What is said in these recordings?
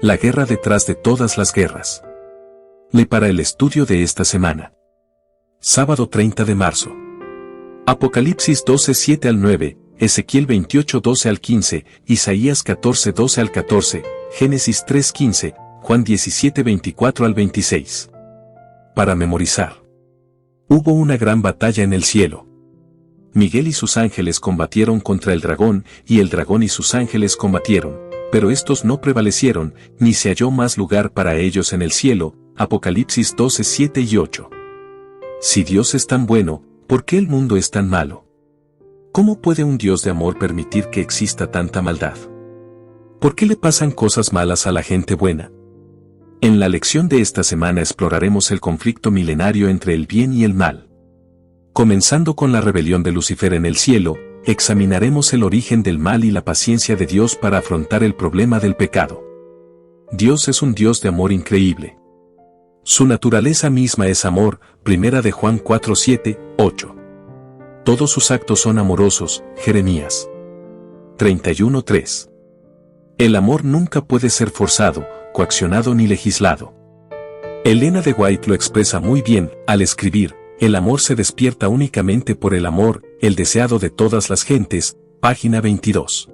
La guerra detrás de todas las guerras. Ley para el estudio de esta semana. Sábado 30 de marzo. Apocalipsis 12, 7 al 9, Ezequiel 28, 12 al 15, Isaías 14, 12 al 14, Génesis 3, 15, Juan 17, 24 al 26. Para memorizar. Hubo una gran batalla en el cielo. Miguel y sus ángeles combatieron contra el dragón, y el dragón y sus ángeles combatieron, pero estos no prevalecieron, ni se halló más lugar para ellos en el cielo. Apocalipsis 12, 7 y 8. Si Dios es tan bueno, ¿por qué el mundo es tan malo? ¿Cómo puede un Dios de amor permitir que exista tanta maldad? ¿Por qué le pasan cosas malas a la gente buena? En la lección de esta semana exploraremos el conflicto milenario entre el bien y el mal. Comenzando con la rebelión de Lucifer en el cielo, examinaremos el origen del mal y la paciencia de Dios para afrontar el problema del pecado. Dios es un Dios de amor increíble. Su naturaleza misma es amor, primera de Juan 4, 7, 8. Todos sus actos son amorosos, Jeremías 31, 3. El amor nunca puede ser forzado, coaccionado ni legislado. Elena de White lo expresa muy bien al escribir: el amor se despierta únicamente por el amor, el deseado de todas las gentes, página 22.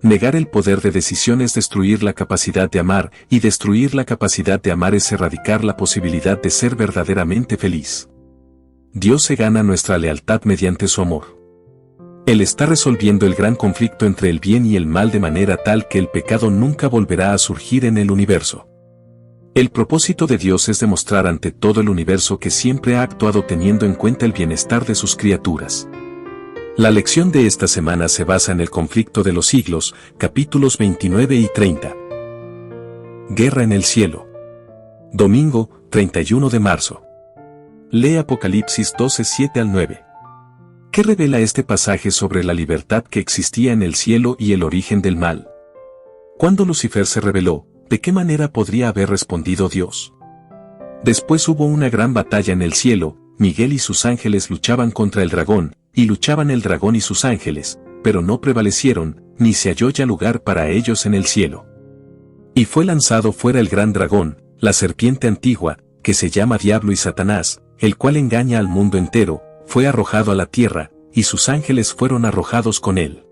Negar el poder de decisión es destruir la capacidad de amar, y destruir la capacidad de amar es erradicar la posibilidad de ser verdaderamente feliz. Dios se gana nuestra lealtad mediante su amor. Él está resolviendo el gran conflicto entre el bien y el mal de manera tal que el pecado nunca volverá a surgir en el universo. El propósito de Dios es demostrar ante todo el universo que siempre ha actuado teniendo en cuenta el bienestar de sus criaturas. La lección de esta semana se basa en el conflicto de los siglos, capítulos 29 y 30. Guerra en el cielo. Domingo, 31 de marzo. Lee Apocalipsis 12, 7 al 9. ¿Qué revela este pasaje sobre la libertad que existía en el cielo y el origen del mal? Cuando Lucifer se rebeló, ¿de qué manera podría haber respondido Dios? Después hubo una gran batalla en el cielo. Miguel y sus ángeles luchaban contra el dragón, y luchaban el dragón y sus ángeles, pero no prevalecieron, ni se halló ya lugar para ellos en el cielo. Y fue lanzado fuera el gran dragón, la serpiente antigua, que se llama Diablo y Satanás, el cual engaña al mundo entero, fue arrojado a la tierra, y sus ángeles fueron arrojados con él.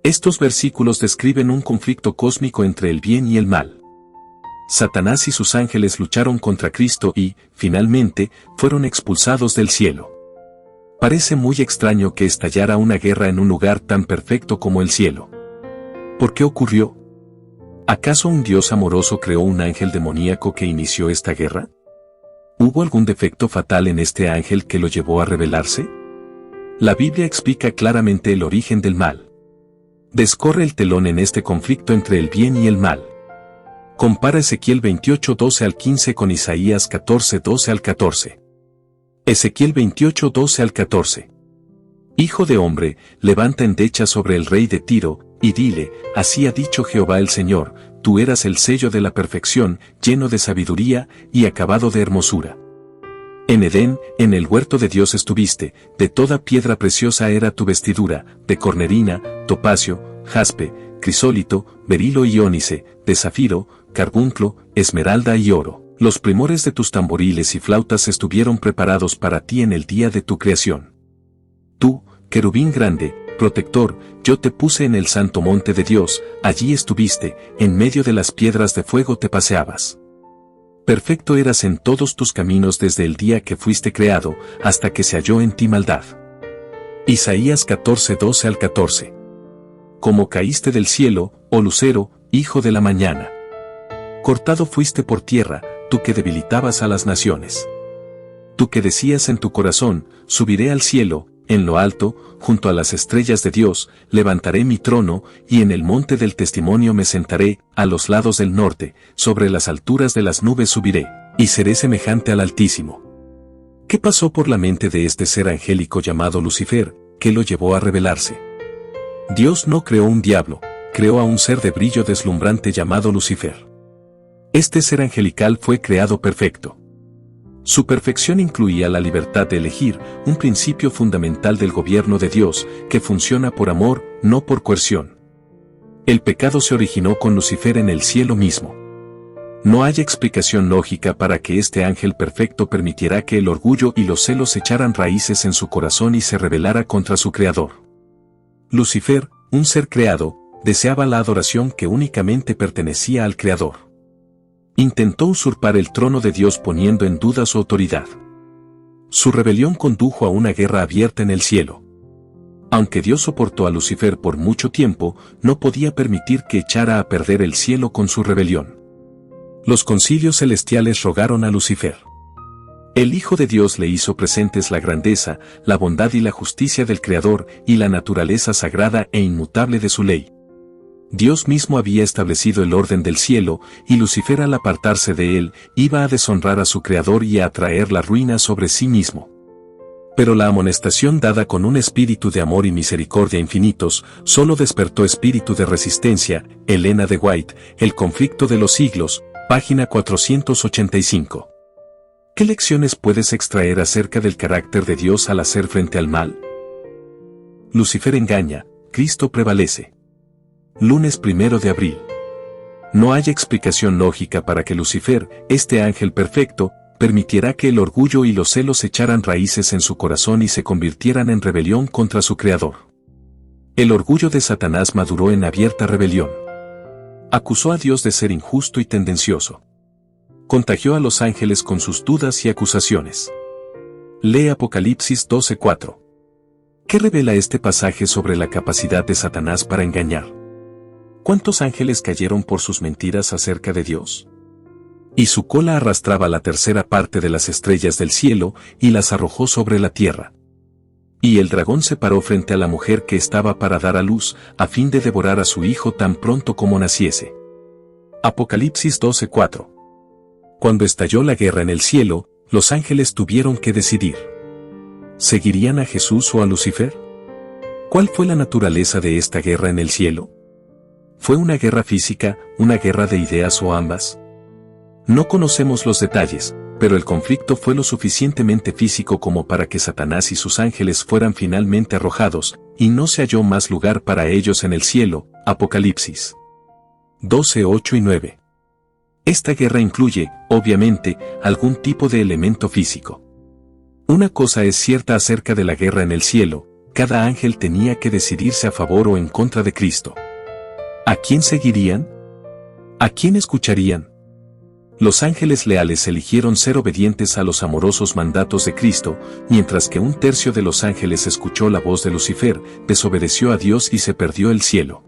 Estos versículos describen un conflicto cósmico entre el bien y el mal. Satanás y sus ángeles lucharon contra Cristo y, finalmente, fueron expulsados del cielo. Parece muy extraño que estallara una guerra en un lugar tan perfecto como el cielo. ¿Por qué ocurrió? ¿Acaso un Dios amoroso creó un ángel demoníaco que inició esta guerra? ¿Hubo algún defecto fatal en este ángel que lo llevó a rebelarse? La Biblia explica claramente el origen del mal. Descorre el telón en este conflicto entre el bien y el mal. Compara Ezequiel 28, 12 al 15 con Isaías 14, 12 al 14. Ezequiel 28, 12 al 14. Hijo de hombre, levanta endecha sobre el rey de Tiro, y dile: así ha dicho Jehová el Señor, tú eras el sello de la perfección, lleno de sabiduría, y acabado de hermosura. En Edén, en el huerto de Dios estuviste, de toda piedra preciosa era tu vestidura, de cornerina, topacio, jaspe, crisólito, berilo y ónice, de zafiro, carbunclo, esmeralda y oro. Los primores de tus tamboriles y flautas estuvieron preparados para ti en el día de tu creación. Tú, querubín grande, protector, yo te puse en el santo monte de Dios, allí estuviste, en medio de las piedras de fuego te paseabas. Perfecto eras en todos tus caminos desde el día que fuiste creado, hasta que se halló en ti maldad. Isaías 14, 12 al 14. Como caíste del cielo, oh lucero, hijo de la mañana. Cortado fuiste por tierra, tú que debilitabas a las naciones. Tú que decías en tu corazón: subiré al cielo, en lo alto, junto a las estrellas de Dios, levantaré mi trono, y en el monte del testimonio me sentaré, a los lados del norte, sobre las alturas de las nubes subiré, y seré semejante al Altísimo. ¿Qué pasó por la mente de este ser angélico llamado Lucifer, que lo llevó a rebelarse? Dios no creó un diablo, creó a un ser de brillo deslumbrante llamado Lucifer. Este ser angelical fue creado perfecto. Su perfección incluía la libertad de elegir, un principio fundamental del gobierno de Dios, que funciona por amor, no por coerción. El pecado se originó con Lucifer en el cielo mismo. No hay explicación lógica para que este ángel perfecto permitiera que el orgullo y los celos echaran raíces en su corazón y se rebelara contra su creador. Lucifer, un ser creado, deseaba la adoración que únicamente pertenecía al creador. Intentó usurpar el trono de Dios poniendo en duda su autoridad. Su rebelión condujo a una guerra abierta en el cielo. Aunque Dios soportó a Lucifer por mucho tiempo, no podía permitir que echara a perder el cielo con su rebelión. Los concilios celestiales rogaron a Lucifer. El Hijo de Dios le hizo presentes la grandeza, la bondad y la justicia del Creador y la naturaleza sagrada e inmutable de su ley. Dios mismo había establecido el orden del cielo, y Lucifer al apartarse de él, iba a deshonrar a su Creador y a atraer la ruina sobre sí mismo. Pero la amonestación dada con un espíritu de amor y misericordia infinitos, solo despertó espíritu de resistencia. Elena de White, El conflicto de los siglos, página 485. ¿Qué lecciones puedes extraer acerca del carácter de Dios al hacer frente al mal? Lucifer engaña, Cristo prevalece. Lunes 1 de abril. No hay explicación lógica para que Lucifer, este ángel perfecto, permitiera que el orgullo y los celos echaran raíces en su corazón y se convirtieran en rebelión contra su Creador. El orgullo de Satanás maduró en abierta rebelión. Acusó a Dios de ser injusto y tendencioso. Contagió a los ángeles con sus dudas y acusaciones. Lee Apocalipsis 12:4. ¿Qué revela este pasaje sobre la capacidad de Satanás para engañar? ¿Cuántos ángeles cayeron por sus mentiras acerca de Dios? Y su cola arrastraba la tercera parte de las estrellas del cielo y las arrojó sobre la tierra. Y el dragón se paró frente a la mujer que estaba para dar a luz, a fin de devorar a su hijo tan pronto como naciese. Apocalipsis 12:4. Cuando estalló la guerra en el cielo, los ángeles tuvieron que decidir. ¿Seguirían a Jesús o a Lucifer? ¿Cuál fue la naturaleza de esta guerra en el cielo? ¿Fue una guerra física, una guerra de ideas o ambas? No conocemos los detalles, pero el conflicto fue lo suficientemente físico como para que Satanás y sus ángeles fueran finalmente arrojados, y no se halló más lugar para ellos en el cielo. Apocalipsis 12:8 y 9. Esta guerra incluye, obviamente, algún tipo de elemento físico. Una cosa es cierta acerca de la guerra en el cielo: cada ángel tenía que decidirse a favor o en contra de Cristo. ¿A quién seguirían? ¿A quién escucharían? Los ángeles leales eligieron ser obedientes a los amorosos mandatos de Cristo, mientras que un tercio de los ángeles escuchó la voz de Lucifer, desobedeció a Dios y se perdió el cielo.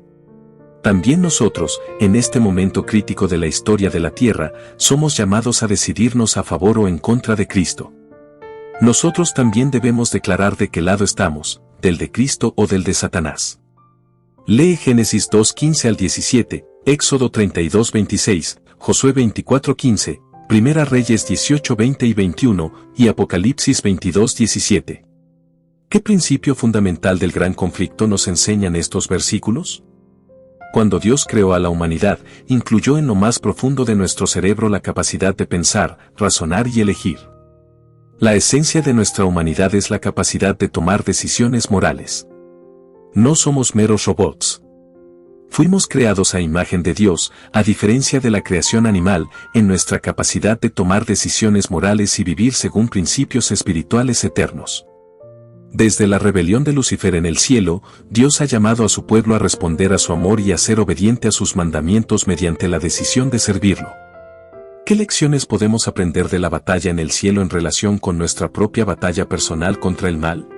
También nosotros, en este momento crítico de la historia de la tierra, somos llamados a decidirnos a favor o en contra de Cristo. Nosotros también debemos declarar de qué lado estamos, del de Cristo o del de Satanás. Lee Génesis 2:15 al 17, Éxodo 32:26, Josué 24:15, Primera Reyes 18:20 y 21, y Apocalipsis 22:17. ¿Qué principio fundamental del gran conflicto nos enseñan estos versículos? Cuando Dios creó a la humanidad, incluyó en lo más profundo de nuestro cerebro la capacidad de pensar, razonar y elegir. La esencia de nuestra humanidad es la capacidad de tomar decisiones morales. No somos meros robots. Fuimos creados a imagen de Dios, a diferencia de la creación animal, en nuestra capacidad de tomar decisiones morales y vivir según principios espirituales eternos. Desde la rebelión de Lucifer en el cielo, Dios ha llamado a su pueblo a responder a su amor y a ser obediente a sus mandamientos mediante la decisión de servirlo. ¿Qué lecciones podemos aprender de la batalla en el cielo en relación con nuestra propia batalla personal contra el mal?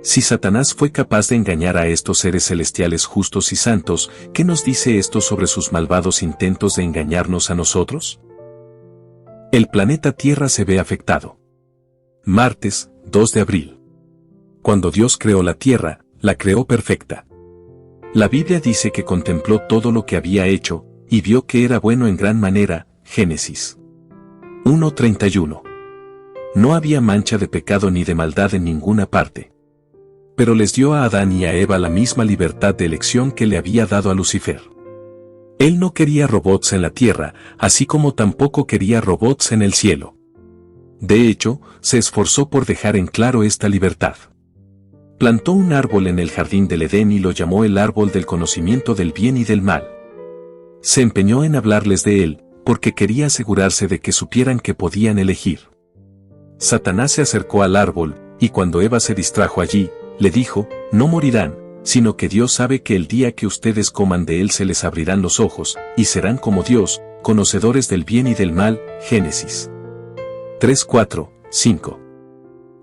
Si Satanás fue capaz de engañar a estos seres celestiales justos y santos, ¿qué nos dice esto sobre sus malvados intentos de engañarnos a nosotros? El planeta Tierra se ve afectado. Martes, 2 de abril. Cuando Dios creó la Tierra, la creó perfecta. La Biblia dice que contempló todo lo que había hecho, y vio que era bueno en gran manera. Génesis 1:31. No había mancha de pecado ni de maldad en ninguna parte. Pero les dio a Adán y a Eva la misma libertad de elección que le había dado a Lucifer. Él no quería robots en la tierra, así como tampoco quería robots en el cielo. De hecho, se esforzó por dejar en claro esta libertad. Plantó un árbol en el jardín del Edén y lo llamó el árbol del conocimiento del bien y del mal. Se empeñó en hablarles de él, porque quería asegurarse de que supieran que podían elegir. Satanás se acercó al árbol, y cuando Eva se distrajo allí, le dijo, no morirán, sino que Dios sabe que el día que ustedes coman de él se les abrirán los ojos, y serán como Dios, conocedores del bien y del mal. Génesis 3, 4, 5.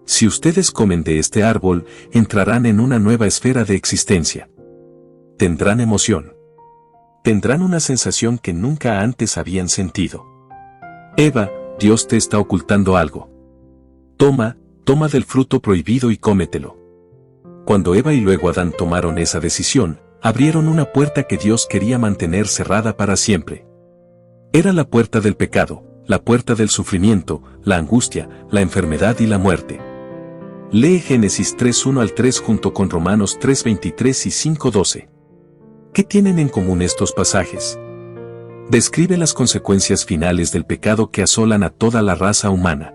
Si ustedes comen de este árbol, entrarán en una nueva esfera de existencia. Tendrán emoción. Tendrán una sensación que nunca antes habían sentido. Eva, Dios te está ocultando algo. Toma del fruto prohibido y cómetelo. Cuando Eva y luego Adán tomaron esa decisión, abrieron una puerta que Dios quería mantener cerrada para siempre. Era la puerta del pecado, la puerta del sufrimiento, la angustia, la enfermedad y la muerte. Lee Génesis 3:1 al 3 junto con Romanos 3:23 y 5:12. ¿Qué tienen en común estos pasajes? Describe las consecuencias finales del pecado que asolan a toda la raza humana.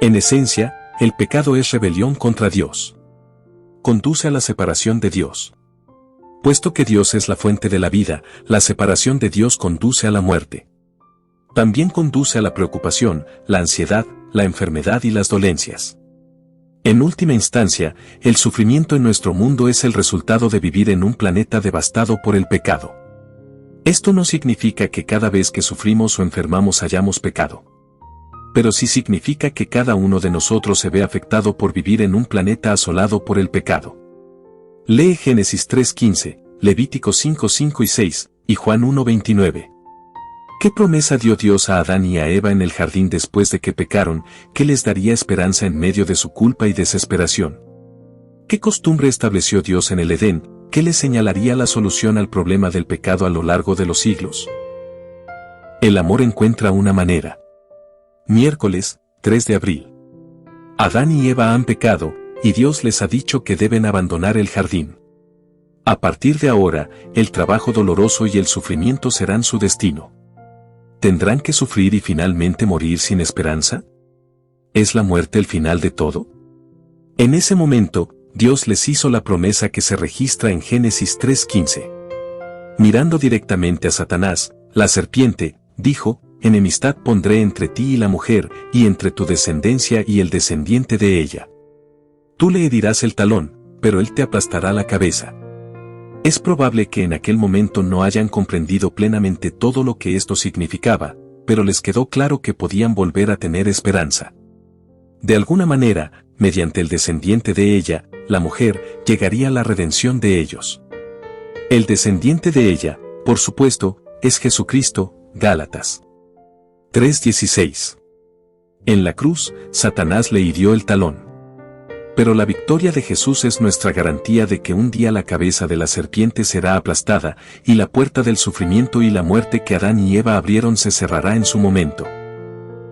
En esencia, el pecado es rebelión contra Dios. Conduce a la separación de Dios. Puesto que Dios es la fuente de la vida, la separación de Dios conduce a la muerte. También conduce a la preocupación, la ansiedad, la enfermedad y las dolencias. En última instancia, el sufrimiento en nuestro mundo es el resultado de vivir en un planeta devastado por el pecado. Esto no significa que cada vez que sufrimos o enfermamos hayamos pecado. Pero sí significa que cada uno de nosotros se ve afectado por vivir en un planeta asolado por el pecado. Lee Génesis 3:15, Levítico 5:5 y 6, y Juan 1:29. ¿Qué promesa dio Dios a Adán y a Eva en el jardín después de que pecaron, que les daría esperanza en medio de su culpa y desesperación? ¿Qué costumbre estableció Dios en el Edén, que les señalaría la solución al problema del pecado a lo largo de los siglos? El amor encuentra una manera. Miércoles, 3 de abril. Adán y Eva han pecado, y Dios les ha dicho que deben abandonar el jardín. A partir de ahora, el trabajo doloroso y el sufrimiento serán su destino. ¿Tendrán que sufrir y finalmente morir sin esperanza? ¿Es la muerte el final de todo? En ese momento, Dios les hizo la promesa que se registra en Génesis 3:15. Mirando directamente a Satanás, la serpiente, dijo, enemistad pondré entre ti y la mujer, y entre tu descendencia y el descendiente de ella. Tú le herirás el talón, pero él te aplastará la cabeza. Es probable que en aquel momento no hayan comprendido plenamente todo lo que esto significaba, pero les quedó claro que podían volver a tener esperanza. De alguna manera, mediante el descendiente de ella, la mujer, llegaría la redención de ellos. El descendiente de ella, por supuesto, es Jesucristo. Gálatas 3:16. En la cruz, Satanás le hirió el talón. Pero la victoria de Jesús es nuestra garantía de que un día la cabeza de la serpiente será aplastada, y la puerta del sufrimiento y la muerte que Adán y Eva abrieron se cerrará en su momento.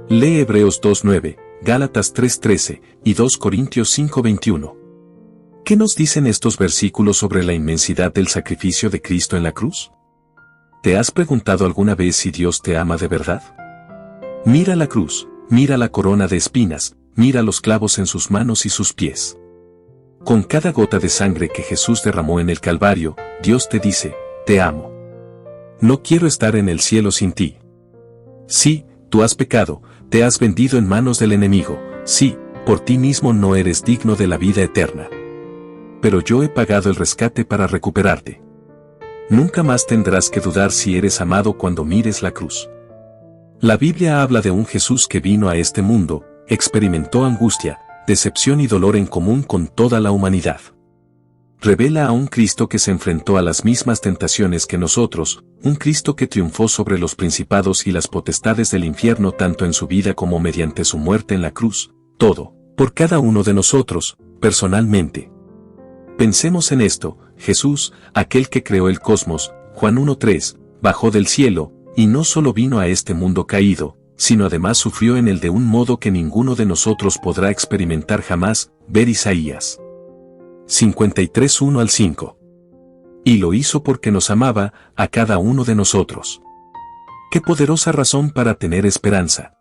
Lee Hebreos 2:9, Gálatas 3:13, y 2 Corintios 5:21. ¿Qué nos dicen estos versículos sobre la inmensidad del sacrificio de Cristo en la cruz? ¿Te has preguntado alguna vez si Dios te ama de verdad? Mira la cruz, mira la corona de espinas, mira los clavos en sus manos y sus pies. Con cada gota de sangre que Jesús derramó en el Calvario, Dios te dice, te amo. No quiero estar en el cielo sin ti. Sí, tú has pecado, te has vendido en manos del enemigo, sí, por ti mismo no eres digno de la vida eterna. Pero yo he pagado el rescate para recuperarte. Nunca más tendrás que dudar si eres amado cuando mires la cruz. La Biblia habla de un Jesús que vino a este mundo, experimentó angustia, decepción y dolor en común con toda la humanidad. Revela a un Cristo que se enfrentó a las mismas tentaciones que nosotros, un Cristo que triunfó sobre los principados y las potestades del infierno tanto en su vida como mediante su muerte en la cruz, todo, por cada uno de nosotros, personalmente. Pensemos en esto, Jesús, aquel que creó el cosmos, Juan 1:3, bajó del cielo, y no solo vino a este mundo caído, sino además sufrió en él de un modo que ninguno de nosotros podrá experimentar jamás, ver Isaías 53:1 al 5. Y lo hizo porque nos amaba, a cada uno de nosotros. ¡Qué poderosa razón para tener esperanza!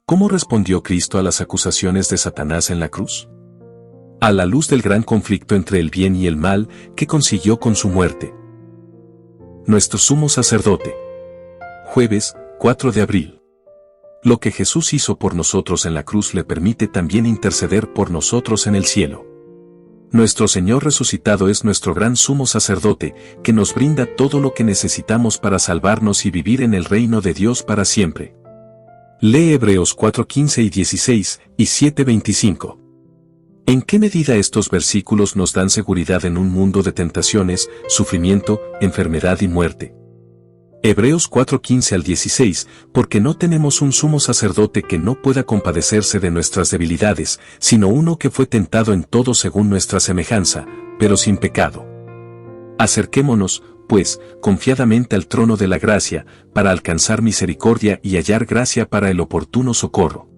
¿Cómo respondió Cristo a las acusaciones de Satanás en la cruz? A la luz del gran conflicto entre el bien y el mal que consiguió con su muerte. Nuestro sumo sacerdote. Jueves, 4 de abril. Lo que Jesús hizo por nosotros en la cruz le permite también interceder por nosotros en el cielo. Nuestro Señor resucitado es nuestro gran sumo sacerdote, que nos brinda todo lo que necesitamos para salvarnos y vivir en el reino de Dios para siempre. Lee Hebreos 4:15 y 16, y 7:25. ¿En qué medida estos versículos nos dan seguridad en un mundo de tentaciones, sufrimiento, enfermedad y muerte? Hebreos 4:15 al 16, porque no tenemos un sumo sacerdote que no pueda compadecerse de nuestras debilidades, sino uno que fue tentado en todo según nuestra semejanza, pero sin pecado. Acerquémonos, pues, confiadamente al trono de la gracia, para alcanzar misericordia y hallar gracia para el oportuno socorro.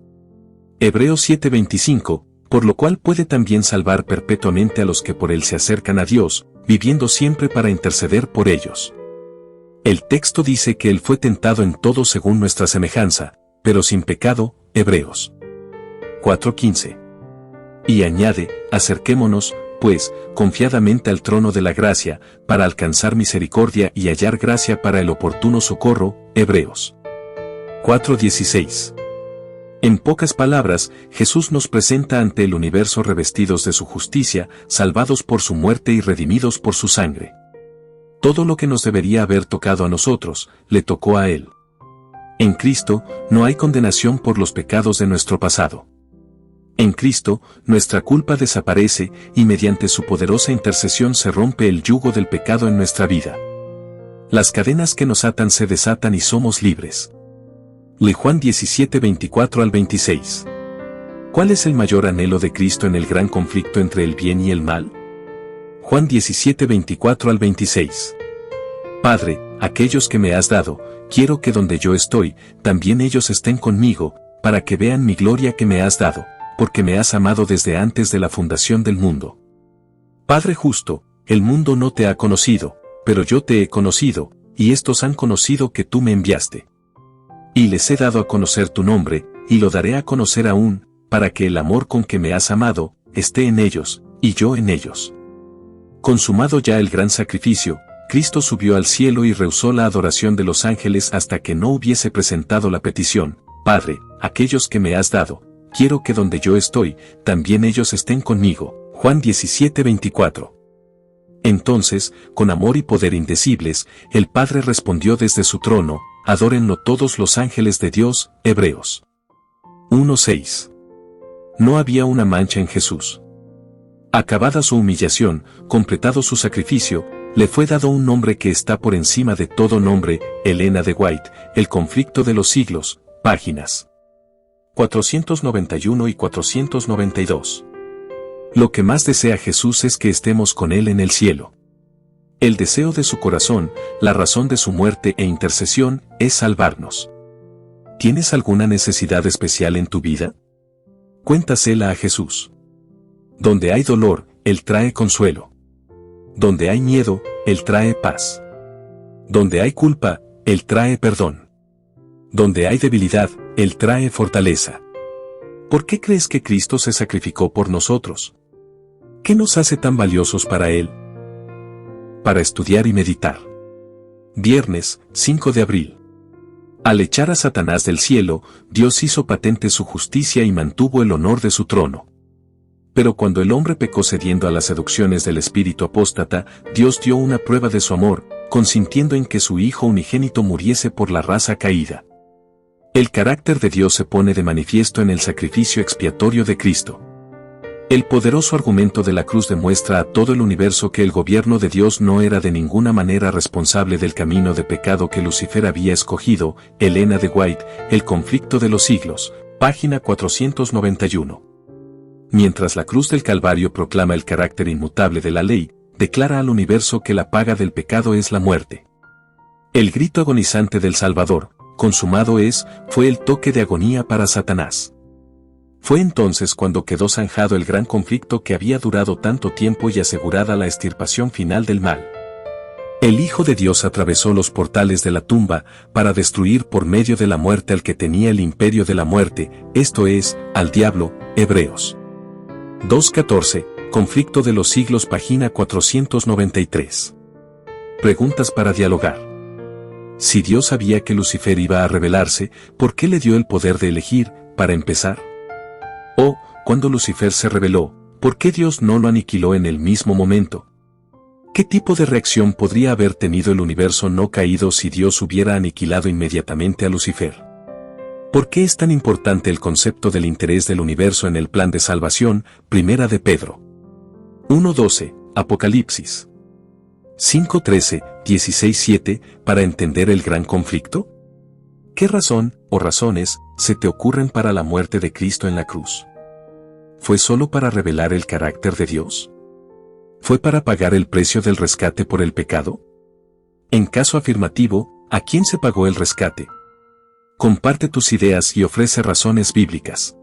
Hebreos 7:25, por lo cual puede también salvar perpetuamente a los que por él se acercan a Dios, viviendo siempre para interceder por ellos. El texto dice que él fue tentado en todo según nuestra semejanza, pero sin pecado, Hebreos 4:15. Y añade, acerquémonos, pues, confiadamente al trono de la gracia, para alcanzar misericordia y hallar gracia para el oportuno socorro, Hebreos 4:16. En pocas palabras, Jesús nos presenta ante el universo revestidos de su justicia, salvados por su muerte y redimidos por su sangre. Todo lo que nos debería haber tocado a nosotros, le tocó a Él. En Cristo, no hay condenación por los pecados de nuestro pasado. En Cristo, nuestra culpa desaparece y mediante su poderosa intercesión se rompe el yugo del pecado en nuestra vida. Las cadenas que nos atan se desatan y somos libres. Juan 17:24 al 26. ¿Cuál es el mayor anhelo de Cristo en el gran conflicto entre el bien y el mal? Juan 17:24 al 26. Padre, aquellos que me has dado, quiero que donde yo estoy, también ellos estén conmigo, para que vean mi gloria que me has dado, porque me has amado desde antes de la fundación del mundo. Padre justo, el mundo no te ha conocido, pero yo te he conocido, y estos han conocido que tú me enviaste. Y les he dado a conocer tu nombre, y lo daré a conocer aún, para que el amor con que me has amado, esté en ellos, y yo en ellos. Consumado ya el gran sacrificio, Cristo subió al cielo y rehusó la adoración de los ángeles hasta que no hubiese presentado la petición, Padre, aquellos que me has dado, quiero que donde yo estoy, también ellos estén conmigo. Juan 17:24. Entonces, con amor y poder indecibles, el Padre respondió desde su trono, adórenlo todos los ángeles de Dios. Hebreos 1:6. No había una mancha en Jesús. Acabada su humillación, completado su sacrificio, le fue dado un nombre que está por encima de todo nombre. Elena de White, El conflicto de los siglos, páginas 491 y 492. Lo que más desea Jesús es que estemos con Él en el cielo. El deseo de su corazón, la razón de su muerte e intercesión, es salvarnos. ¿Tienes alguna necesidad especial en tu vida? Cuéntasela a Jesús. Donde hay dolor, Él trae consuelo. Donde hay miedo, Él trae paz. Donde hay culpa, Él trae perdón. Donde hay debilidad, Él trae fortaleza. ¿Por qué crees que Cristo se sacrificó por nosotros? ¿Qué nos hace tan valiosos para Él? Para estudiar y meditar. Viernes, 5 de abril. Al echar a Satanás del cielo, Dios hizo patente su justicia y mantuvo el honor de su trono. Pero cuando el hombre pecó cediendo a las seducciones del espíritu apóstata, Dios dio una prueba de su amor, consintiendo en que su Hijo unigénito muriese por la raza caída. El carácter de Dios se pone de manifiesto en el sacrificio expiatorio de Cristo. El poderoso argumento de la cruz demuestra a todo el universo que el gobierno de Dios no era de ninguna manera responsable del camino de pecado que Lucifer había escogido. Elena de White, El conflicto de los siglos, página 491. Mientras la cruz del Calvario proclama el carácter inmutable de la ley, declara al universo que la paga del pecado es la muerte. El grito agonizante del Salvador, consumado es, fue el toque de agonía para Satanás. Fue entonces cuando quedó zanjado el gran conflicto que había durado tanto tiempo y asegurada la extirpación final del mal. El Hijo de Dios atravesó los portales de la tumba para destruir por medio de la muerte al que tenía el imperio de la muerte, esto es, al diablo. Hebreos 2.14, Conflicto de los siglos, página 493. Preguntas para dialogar. Si Dios sabía que Lucifer iba a rebelarse, ¿por qué le dio el poder de elegir, para empezar? O, cuando Lucifer se rebeló, ¿por qué Dios no lo aniquiló en el mismo momento? ¿Qué tipo de reacción podría haber tenido el universo no caído si Dios hubiera aniquilado inmediatamente a Lucifer? ¿Por qué es tan importante el concepto del interés del universo en el plan de salvación? Primera de Pedro 1.12, Apocalipsis 5.13, 16.7, para entender el gran conflicto. ¿Qué razón, o razones, se te ocurren para la muerte de Cristo en la cruz? ¿Fue solo para revelar el carácter de Dios? ¿Fue para pagar el precio del rescate por el pecado? En caso afirmativo, ¿a quién se pagó el rescate? Comparte tus ideas y ofrece razones bíblicas.